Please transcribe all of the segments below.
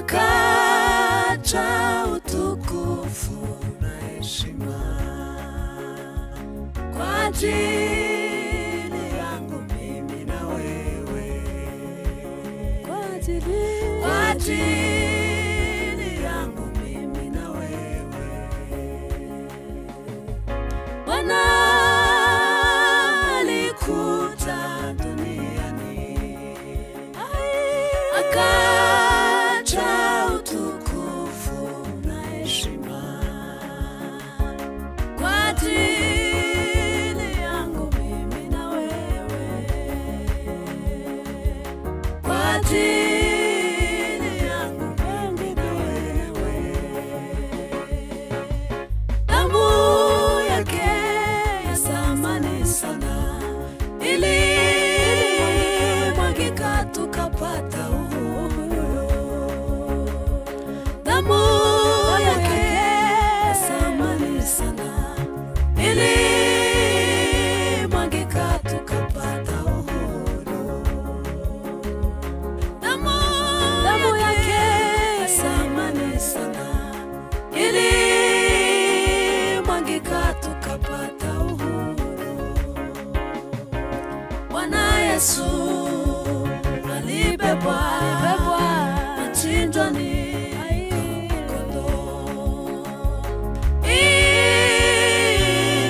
akacha utukufu na heshima kwa ajili yangu mimi na wewe, kwa ajili yangu mimi na wewe. Bwana alikuja duniani akacha utukufu na heshima kwa ajili yangu mimi na wewe, kwa ajili yangu mimi na wewe. Damu yake ya thamani sana ilimwagika tukapata uhuru. Damu yake ya thamani sana ilimwagika tukapata uhuru. Damu yake ya thamani sana ilimwagika tukapata uhuru. Bwana Yesu alibebwa machinjoni kondoo,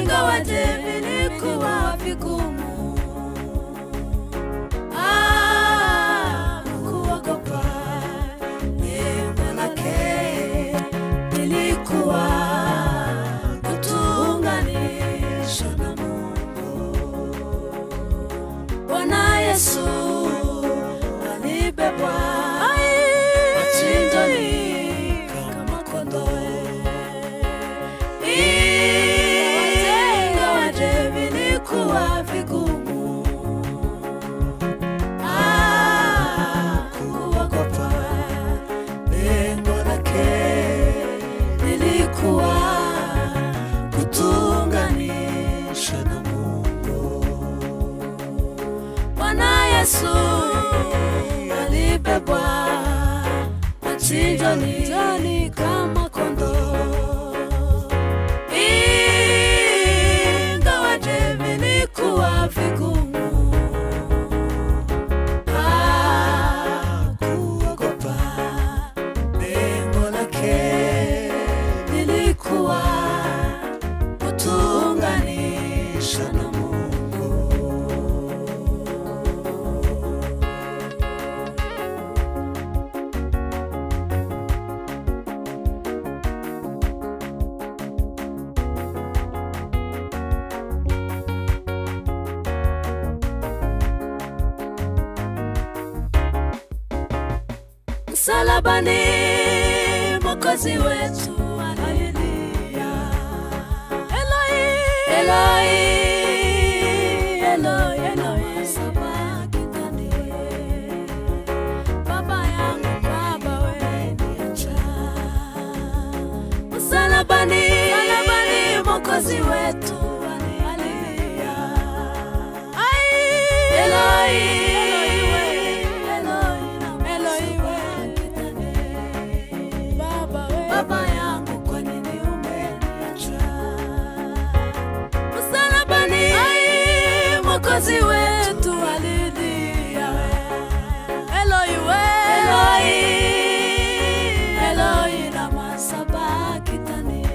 ingawaje vilikuwa vigumu kuogopa, lengo lake lilikuwa kutuunganisha na Mungu. Bwana Yesu alibebwa machinjoni kama kondoo, ingawaje vilikuwa vigumu kuogopa, lengo lake lilikuwa kutuunganisha na Mungu. Bwana Yesu alibebwa machinjoni kama kondoo, ingawaje vilikuwa vigumu kuogopa, lengo lake lilikuwa kutuunganisha na Mungu. Msalabani Mwokozi wetu alilia, Eloi, Eloi, Eloi, Eloi, sabakthani. Baba yangu, Baba wewe niacha. Msalabani Mwokozi wetu alilia, Eloi, Baba yangu, kwa nini umeniacha? Msalabani Mwokozi wetu alilia, Eloi, Eloi, Eloi, lama sabakthani.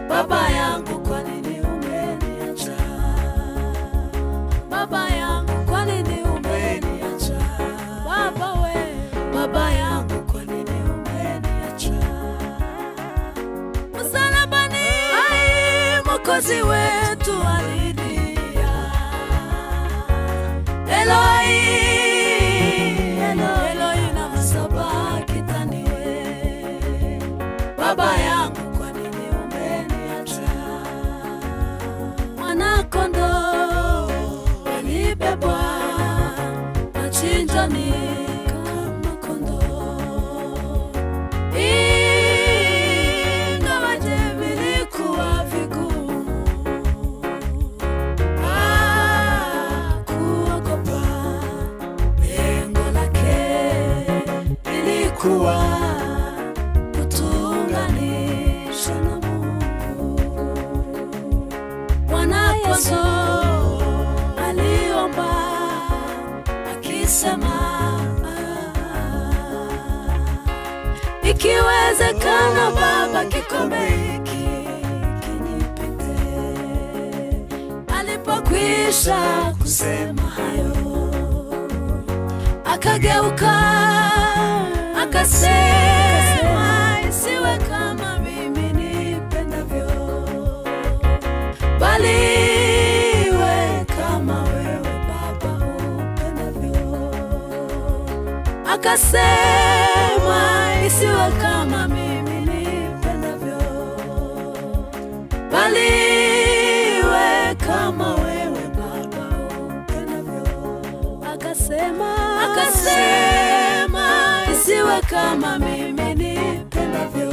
Baba yangu, kwa nini umeniacha? Baba yangu, kwa nini umeniacha? Baba we, Baba yangu, kwa nini Mwokozi wetu alilia, Eloi, Eloi, Eloi, lama sabakthani. Baba yangu, kwa nini umeniacha? ilikuwa kutuunganisha na Mungu. Bwana Yesu aliomba akisema, ikiwezekana Baba, kikombe hiki kinipite. Alipokwisha kusema hayo, akageuka akasema, isiwe kama mimi nipendavyo, bali iwe kama wewe Baba upendavyo. Akasema, isiwe kama mimi nipendavyo, bali iwe kama wewe Baba upendavyo. Akasema, isiwe kama mimi nipendavyo,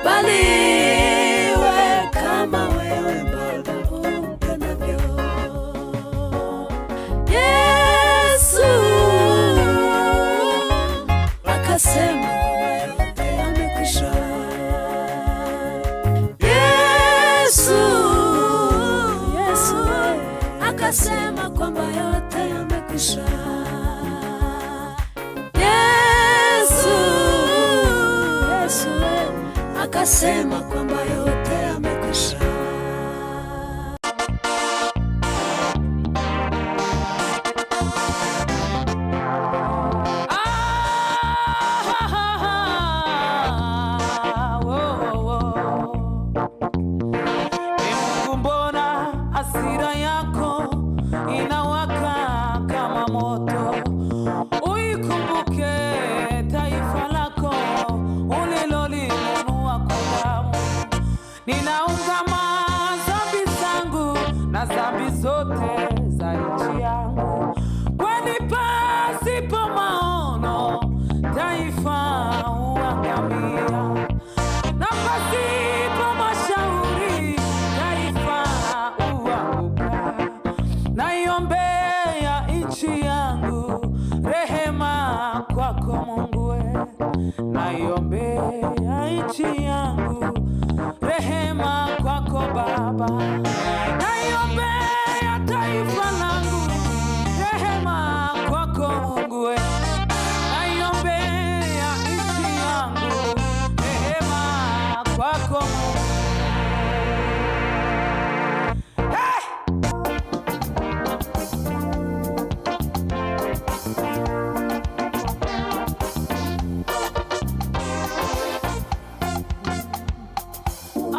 bali iwe kama wewe Baba upendavyo. Yesu akasema, yote yamekwisha. Yesu akasema kwamba yote yamekwisha. Yesu akasema kwamba yote yamekwisha. Mungu, mbona hasira yako inawaka kama moto? Uikumbuke taifa lako ulilolinunua kwa damu. Ninaungama dhambi zangu na dhambi zote za nchi yangu, kwani pasipo maono taifa huangamia, na pasipo mashauri taifa huanguka. Naiombea nchi yangu rehema kwako Mungu we. Naiombea nchi yangu rehema kwako Baba. Naiombea taifa langu rehema kwako Mungu we. Naiombea nchi yangu rehema kwako Mungu.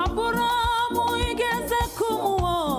Aburahamu igeze kumuoa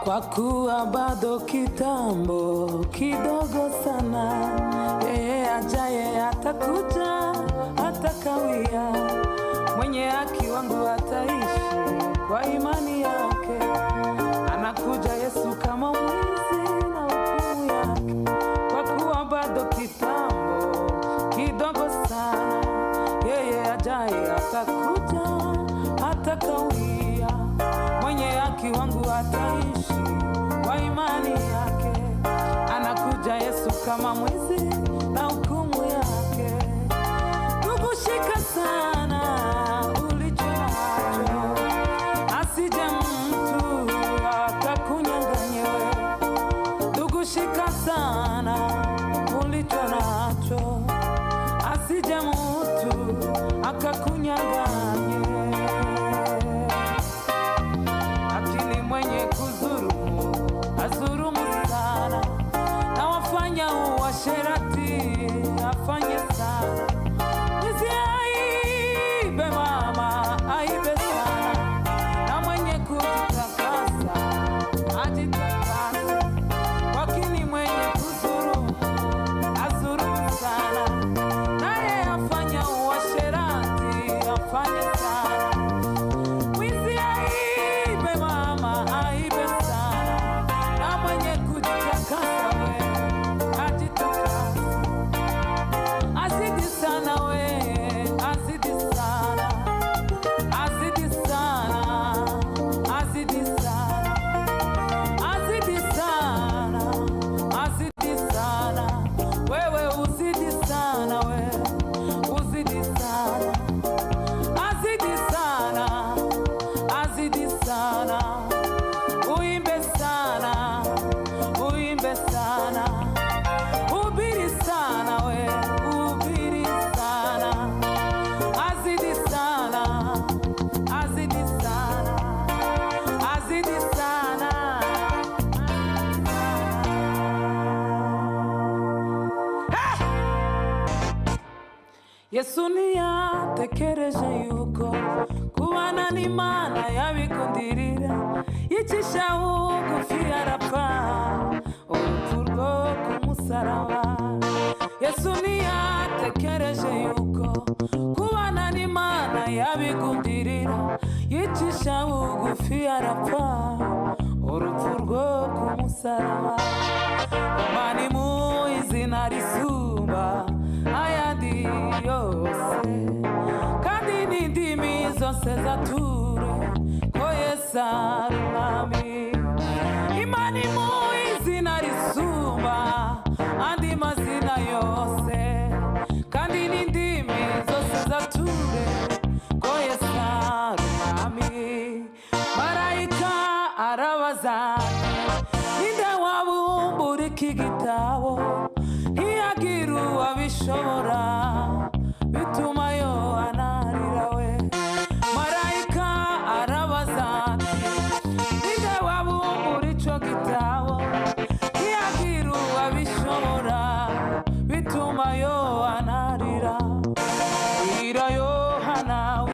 kwa kuwa bado kitambo kidogo sana. Yeye ajaye atakuja, atakawia. Mwenye haki wangu ataishi kwa imani yake. Anakuja Yesu kama mwizi na hukumu yake, kwa kuwa bado kitambo kidogo sana. Yeye ajaye atakuja, atakawia. Mwenye haki wangu ataishi kwa imani yake. Anakuja Yesu kama mwizi na hukumu yake. Ndugu, shika sana ulicho nacho, asije mtu akakunyang'anya wewe. Ndugu, shika sana ulicho nacho, asije mtu akakunyang'anya. Akili mwenye kuzurumu azurumu sana, na wafanya uasherati afanye sana. Mwizi aibe mama, aibe sana, na mwenye kujitakasa ajitakase. Wakini mwenye kuzurumu azurumu sana, naye afanya uasherati afanye sana. Mwizi aibe mama, aibe sana, na mwenye kujitakasa we ajitakase. Azidi sana we, azidi sana, azidi sana, azidi sana, azidi sana, azidi sana. Wewe uzidi sana we, uzidi sana, azidi sana, azidi sana. Uimbe sana, uimbe sana, ubiri sana we, ubiri sana. Azidi sana, azidi sana, azidi sana. Yesu niyatekereje yuko kubana n'Imana yabikundirira, yicisha bugufi arapfa urupfu rwo ku musaraba. Yesu niyatekereje yuko kubana n'Imana yabikundirira, yicisha bugufi arapfa urupfu rwo ku musaraba. Imana imuha izina risumba ayandi yose, kandi n'indimi zose zature ko Yesu ari umwami. Imana imuha izina risumba andi mazina yose, kandi n'indimi zose zature ko Yesu ari umwami. Marayika arabaza, ninde wabumbura iki gitabo? Ntiyagira uwabishobora.